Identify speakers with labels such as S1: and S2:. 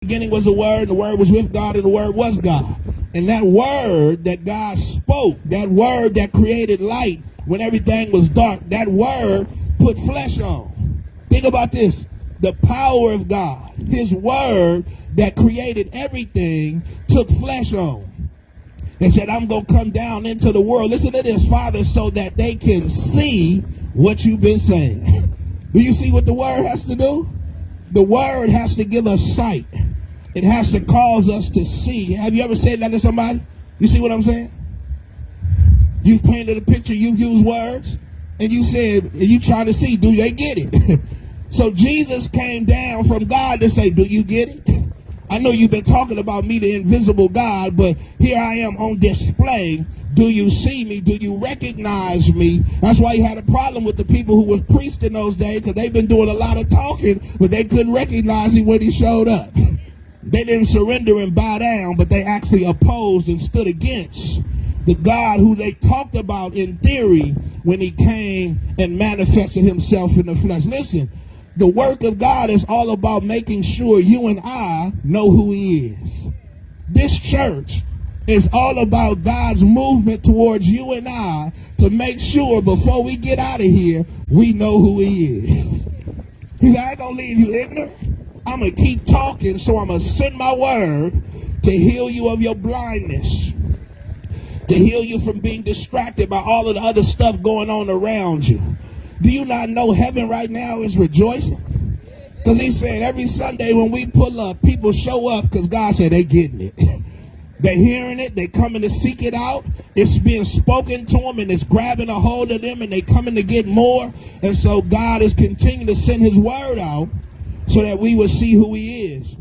S1: Beginning was the Word, and the Word was with God, and the Word was God. And that Word that God spoke, that Word that created light when everything was dark, that Word put flesh on. Think about this. The power of God, His Word that created everything, took flesh on. And said, I'm going to come down into the world. Listen to this, Father, so that they can see what you've been saying. Do you see what the Word has to do? The Word has to give us sight. It has to cause us to see. Have you ever said that to somebody? You see what I'm saying? You've painted a picture, you've used words, and you said, you trying to see, do they get it? So Jesus came down from God to say, do you get it? I know you've been talking about me, the invisible God, but here I am on display. Do you see me? Do you recognize me? That's why he had a problem with the people who was priests in those days, because they've been doing a lot of talking, but they couldn't recognize him when he showed up. They didn't surrender and bow down, but they actually opposed and stood against the God who they talked about in theory when he came and manifested himself in the flesh. Listen, the work of God is all about making sure you and I know who he is. This church is all about God's movement towards you and I to make sure before we get out of here, we know who he is. He said, I ain't going to leave you ignorant. I'm going to keep talking, so I'm going to send my word to heal you of your blindness, to heal you from being distracted by all of the other stuff going on around you. Do you not know heaven right now is rejoicing? Because he said every Sunday when we pull up, people show up because God said they getting it. They're hearing it. They're coming to seek it out. It's being spoken to them, and it's grabbing a hold of them, and they're coming to get more. And so God is continuing to send his word out so that we will see who he is.